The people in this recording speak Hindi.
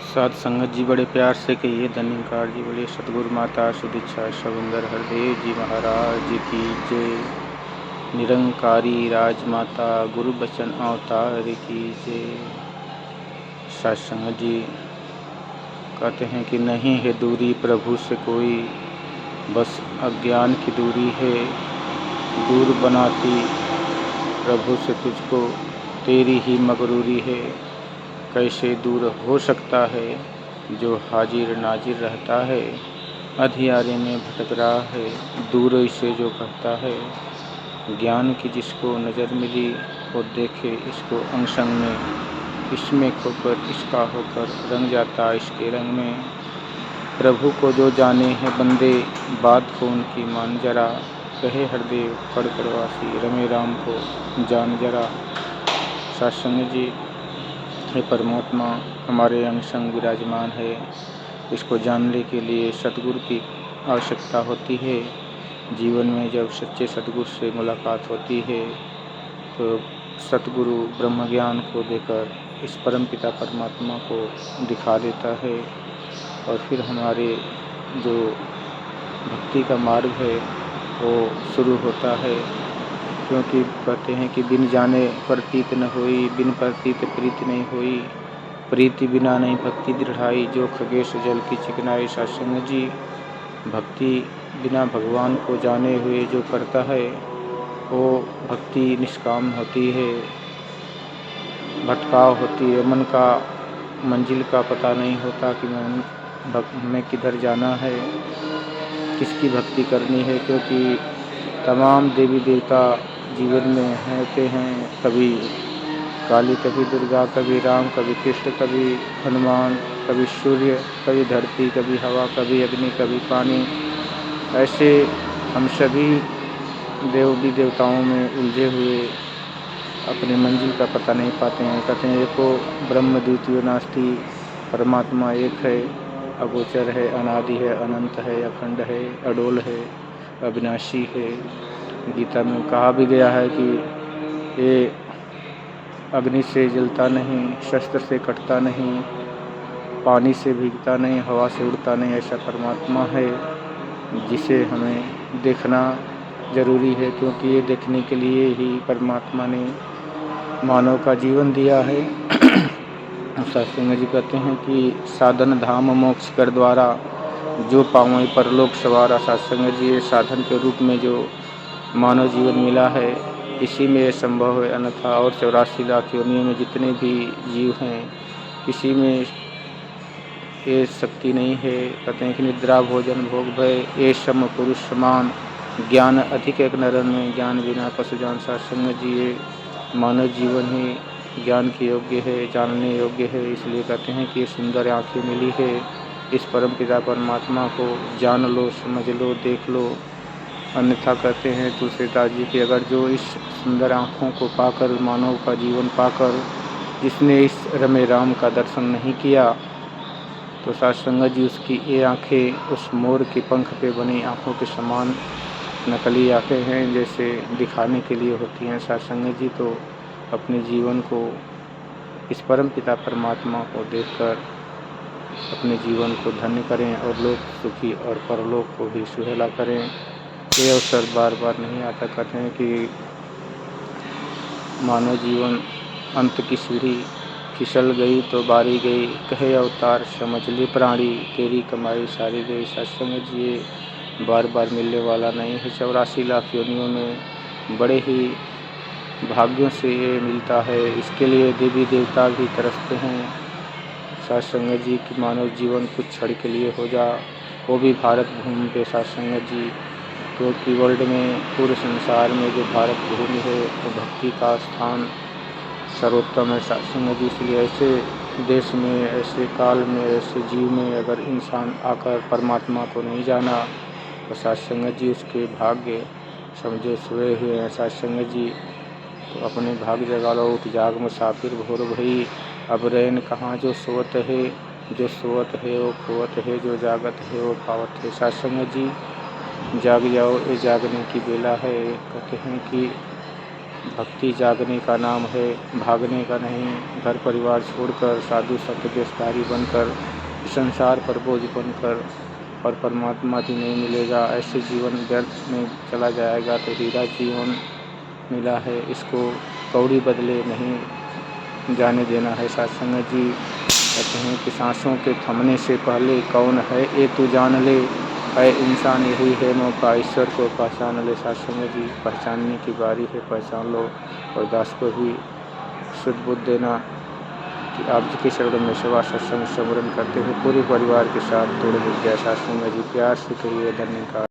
साध संगत जी बड़े प्यार से कहिए। धन्यकार जी बोलिए। सतगुरु माता सुदीक्षा सविंदर हरदेव जी महाराज की जय। निरंकारी राजमाता गुरु बचन अवतार की जय। साध संगत जी कहते हैं कि नहीं है दूरी प्रभु से कोई, बस अज्ञान की दूरी है। दूर बनाती प्रभु से तुझको तेरी ही मगरूरी है। कैसे दूर हो सकता है जो हाजिर नाजिर रहता है। अंधियारे में भटक रहा है दूर इसे जो कहता है। ज्ञान की जिसको नज़र मिली वो देखे इसको अंग संग में। इसमें खोकर इसका होकर रंग जाता इसके रंग में। प्रभु को जो जाने हैं बंदे बात को उनकी मान जरा। कहे हरदेव कड़कड़वासी रमे राम को जान जरा। सत्संग जी, हे परमात्मा हमारे अंग संग विराजमान है। इसको जानने के लिए सतगुरु की आवश्यकता होती है। जीवन में जब सच्चे सतगुरु से मुलाकात होती है तो सतगुरु ब्रह्म ज्ञान को देकर इस परमपिता परमात्मा को दिखा देता है। और फिर हमारे जो भक्ति का मार्ग है वो शुरू होता है। क्योंकि कहते हैं कि बिन जाने प्रतीत न होई, बिन प्रतीत प्रीति नहीं होई। प्रीति बिना नहीं भक्ति दृढ़ाई, जो खगेश जल की चिकनाई। सत्संग जी, भक्ति बिना भगवान को जाने हुए जो करता है वो भक्ति निष्काम होती है, भटकाव होती है। मन का मंजिल का पता नहीं होता कि हमें किधर जाना है, किसकी भक्ति करनी है। क्योंकि तमाम देवी देवता जीवन में होते हैं। कभी काली, कभी दुर्गा, कभी राम, कभी कृष्ण, कभी हनुमान, कभी सूर्य, कभी धरती, कभी हवा, कभी अग्नि, कभी पानी। ऐसे हम सभी देवी देवताओं में उलझे हुए अपने मंजिल का पता नहीं पाते हैं। कहते हैं एको ब्रह्म द्वितीयो नास्ति, परमात्मा एक है, अगोचर है, अनादि है, अनंत है, अखंड है, अडोल है, अविनाशी है। गीता में कहा भी गया है कि ये अग्नि से जलता नहीं, शस्त्र से कटता नहीं, पानी से भीगता नहीं, हवा से उड़ता नहीं। ऐसा परमात्मा है जिसे हमें देखना ज़रूरी है। क्योंकि ये देखने के लिए ही परमात्मा ने मानव का जीवन दिया है। सत्संग जी कहते हैं कि साधन धाम मोक्ष कर द्वारा, जो पावै परलोक सवारा। सत्संग जी, ये साधन के रूप में जो मानव जीवन मिला है इसी में ये संभव है। अन्यथा और 84 लाख योनियों में जितने भी जीव हैं किसी में ये शक्ति नहीं है। कहते हैं कि निद्रा भोजन भोग भय ये सम पुरुष समान। ज्ञान अधिक एक नरन में, ज्ञान बिना पशु जान। सत्संग जी, ये मानव जीवन ही ज्ञान के योग्य है, जानने योग्य है। इसलिए कहते हैं कि ये सुंदर आँखें मिली है, इस परम पिता परमात्मा को जान लो, समझ लो, देख लो। अन्यथा कहते हैं तुलसीदास जी कि अगर जो इस सुंदर आँखों को पाकर, मानव का जीवन पाकर जिसने इस रमे राम का दर्शन नहीं किया तो सत्संग जी उसकी ये आँखें उस मोर के पंख पे बनी आँखों के समान नकली आँखें हैं, जैसे दिखाने के लिए होती हैं। सत्संग जी तो अपने जीवन को इस परम पिता परमात्मा को देखकर अपने जीवन को धन्य करें और लोक सुखी और परलोक को भी सुहेला करें। ये अवसर बार बार नहीं आता। कहते हैं कि मानव जीवन अंत की सीढ़ी फिसल गई तो बारी गई, कहे अवतार समझ ले प्राणी, तेरी कमाई सारी गई। सत्संग जी, ये बार बार मिलने वाला नहीं है। 84 लाख योनियों में बड़े ही भाग्यों से ये मिलता है। इसके लिए देवी देवता भी तरसते हैं। सत्संग जी की मानव जीवन कुछ क्षण के लिए हो जा, वो भी भारत भूमि पे। सत्संग जी, क्योंकि वर्ल्ड में, पूरे संसार में जो भारत भूमि है वो भक्ति का स्थान सर्वोत्तम है। सत्संग जी, इसलिए ऐसे देश में, ऐसे काल में, ऐसे जीव में अगर इंसान आकर परमात्मा को नहीं जाना तो सत्संग जी उसके भाग्य समझो सोए हुए हैं। सत्संग जी, तो अपने भाग्य जगा लो, उठ जाग मुसाफिर भोर भई। अब रैन कहाँ जो सोवत है, जो सोवत है वो खोवत है, जो जागत है वो पावत है। सत्संग जी, जाग जाओ, ये जागने की बेला है। कहते हैं कि भक्ति जागने का नाम है, भागने का नहीं। घर परिवार छोड़कर साधु संत वेशधारी बनकर संसार पर बोझ बनकर और परमात्मा भी नहीं मिलेगा, ऐसे जीवन व्यर्थ में चला जाएगा। तो हीरा जीवन मिला है, इसको कौड़ी बदले नहीं जाने देना है। सत्संग जी कहते हैं कि सांसों के थमने से पहले कौन है ये तू जान ले, है इंसान यही है मौका ईश्वर को पहचान ले। सत्संग जी पहचानने की बारी है, पहचान लो। और दास को भी शुद्ध बुद्ध देना कि आप जी के शरण में सेवा सत्संग स्मरण करते हुए पूरे परिवार के साथ तोड़ दिख गया। सत्संग जी प्यार से कहिए धन्यवाद।